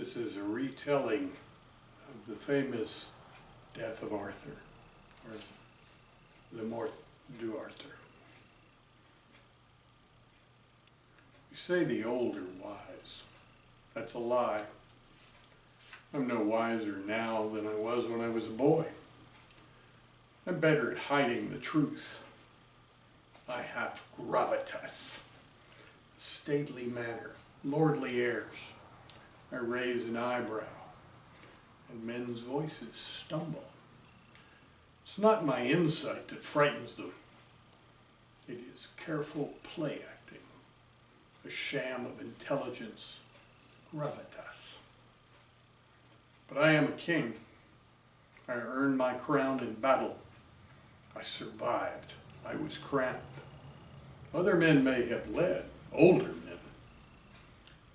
This is a retelling of the famous death of Arthur, or the Morte du Arthur. You say the old are wise. That's a lie. I'm no wiser now than I was when I was a boy. I'm better at hiding the truth. I have gravitas, a stately manner, lordly airs. I raise an eyebrow, and men's voices stumble. It's not my insight that frightens them. It is careful play acting, a sham of intelligence, gravitas. But I am a king. I earned my crown in battle. I survived. I was crowned. Other men may have led, older men.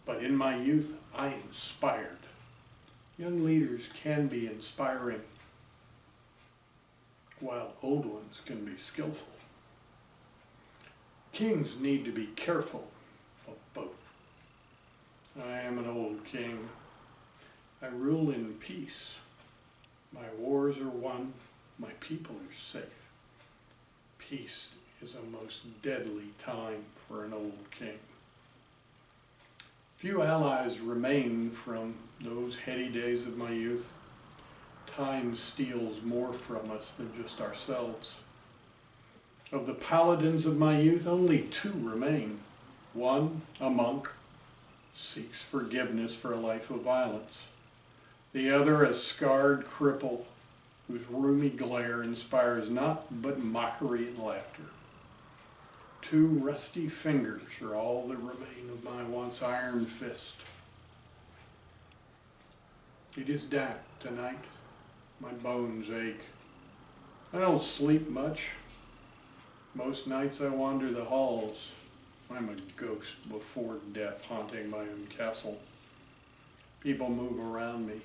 But in my youth, I inspired. Young leaders can be inspiring, while old ones can be skillful. Kings need to be careful of both. I am an old king. I rule in peace. My wars are won. My people are safe. Peace is a most deadly time for an old king. Few allies remain from those heady days of my youth. Time steals more from us than just ourselves. Of the paladins of my youth, only two remain. One, a monk, seeks forgiveness for a life of violence. The other, a scarred cripple whose rheumy glare inspires not but mockery and laughter. Two rusty fingers are all that remain of my once iron fist. It is damp tonight. My bones ache. I don't sleep much. Most nights I wander the halls. I'm a ghost before death haunting my own castle. People move around me.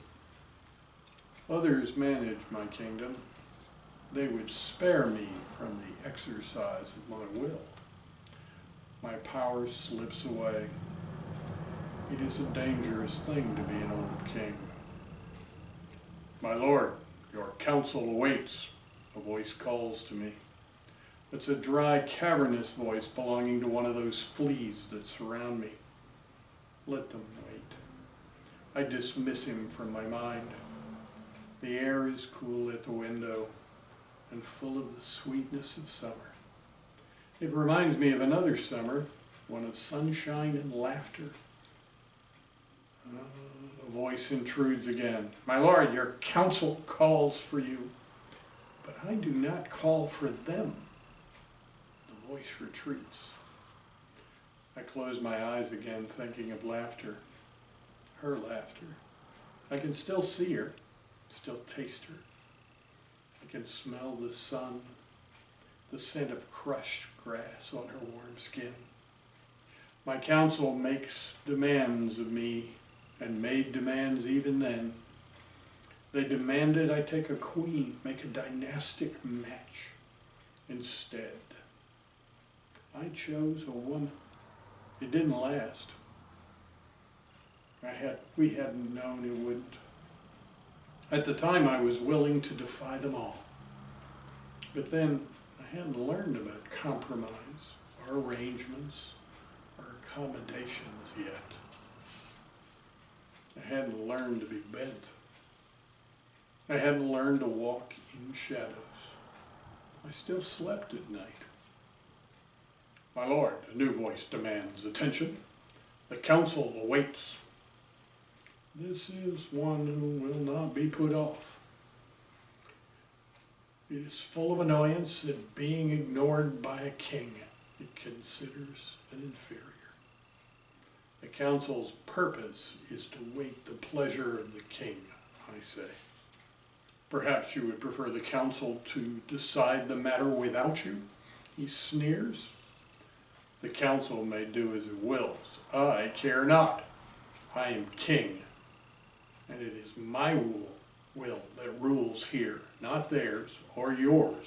Others manage my kingdom. They would spare me from the exercise of my will. My power slips away. It is a dangerous thing to be an old king. My lord, your counsel awaits, a voice calls to me. It's a dry, cavernous voice belonging to one of those fleas that surround me. Let them wait. I dismiss him from my mind. The air is cool at the window and full of the sweetness of summer. It reminds me of another summer, one of sunshine and laughter. The voice intrudes again. My lord, your counsel calls for you, but I do not call for them. The voice retreats. I close my eyes again, thinking of laughter, her laughter. I can still see her, still taste her. I can smell the sun, the scent of crushed grass on her warm skin. My counsel makes demands of me, and made demands even then. They demanded I take a queen, make a dynastic match. Instead, I chose a woman. It didn't last. We hadn't known it wouldn't. At the time, I was willing to defy them all. But then, I hadn't learned about compromise, or arrangements, or accommodations yet. I hadn't learned to be bent. I hadn't learned to walk in shadows. I still slept at night. My lord, a new voice demands attention. The counsel awaits. This is one who will not be put off. It is full of annoyance at being ignored by a king it considers an inferior. The council's purpose is to wait the pleasure of the king, I say. Perhaps you would prefer the council to decide the matter without you? He sneers. The council may do as it wills. I care not. I am king, and it is my will that rules here, not theirs or yours.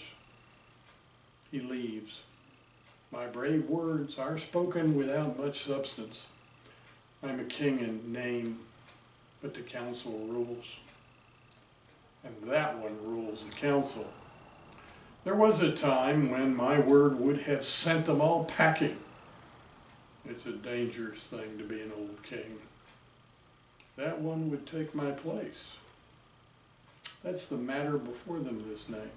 He leaves. My brave words are spoken without much substance. I'm a king in name, but the council rules. And that one rules the council. There was a time when my word would have sent them all packing. It's a dangerous thing to be an old king. That one would take my place. That's the matter before them this night.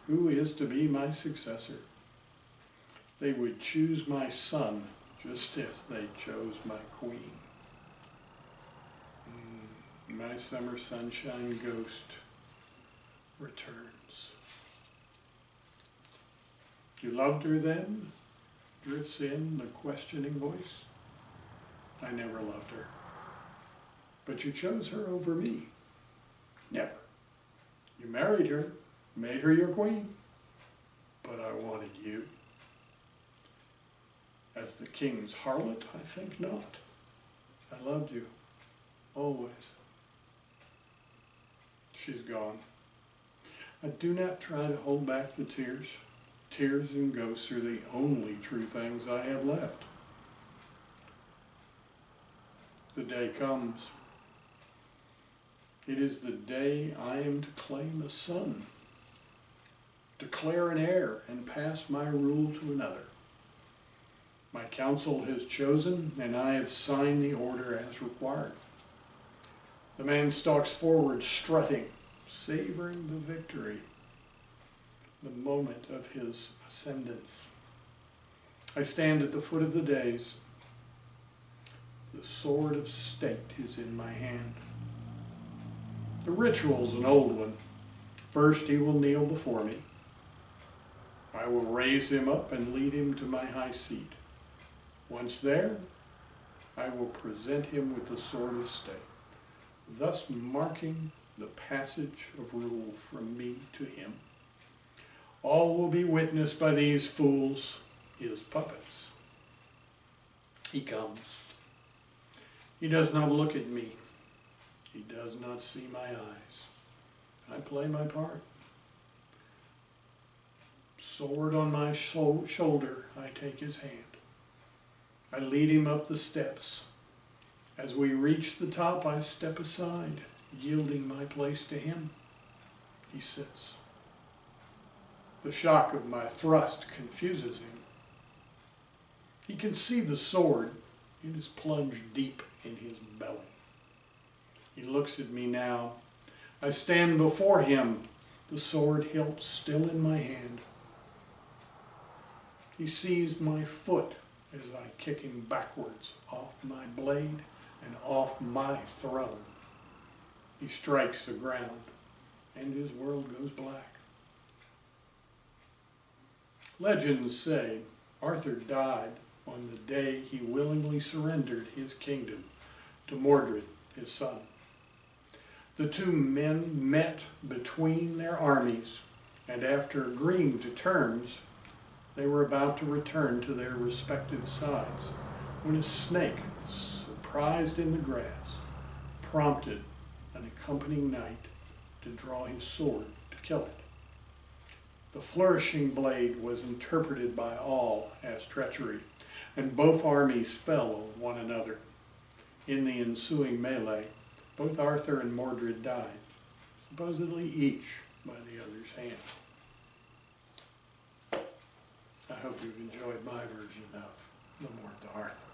Who is to be my successor? They would choose my son just as they chose my queen. My summer sunshine ghost returns. You loved her then? Drifts in the questioning voice. I never loved her. But you chose her over me. Never. You married her, made her your queen. But I wanted you. As the king's harlot, I think not. I loved you. Always. She's gone. I do not try to hold back the tears. Tears and ghosts are the only true things I have left. The day comes. It is the day I am to claim a son, declare an heir, and pass my rule to another. My council has chosen, and I have signed the order as required. The man stalks forward, strutting, savoring the victory, the moment of his ascendance. I stand at the foot of the dais. The sword of state is in my hand. The ritual's an old one. First he will kneel before me. I will raise him up and lead him to my high seat. Once there, I will present him with the sword of state, thus marking the passage of rule from me to him. All will be witnessed by these fools, his puppets. He comes. He does not look at me. He does not see my eyes. I play my part. Sword on my shoulder, I take his hand. I lead him up the steps. As we reach the top, I step aside, yielding my place to him. He sits. The shock of my thrust confuses him. He can see the sword. It is plunged deep in his belly. He looks at me now. I stand before him, the sword hilt still in my hand. He sees my foot as I kick him backwards off my blade and off my throne. He strikes the ground, and his world goes black. Legends say Arthur died on the day he willingly surrendered his kingdom to Mordred, his son. The two men met between their armies, and after agreeing to terms, they were about to return to their respective sides when a snake, surprised in the grass, prompted an accompanying knight to draw his sword to kill it. The flourishing blade was interpreted by all as treachery, and both armies fell on one another. In the ensuing melee, both Arthur and Mordred died, supposedly each by the other's hand. I hope you've enjoyed my version of the Morte du Arthur.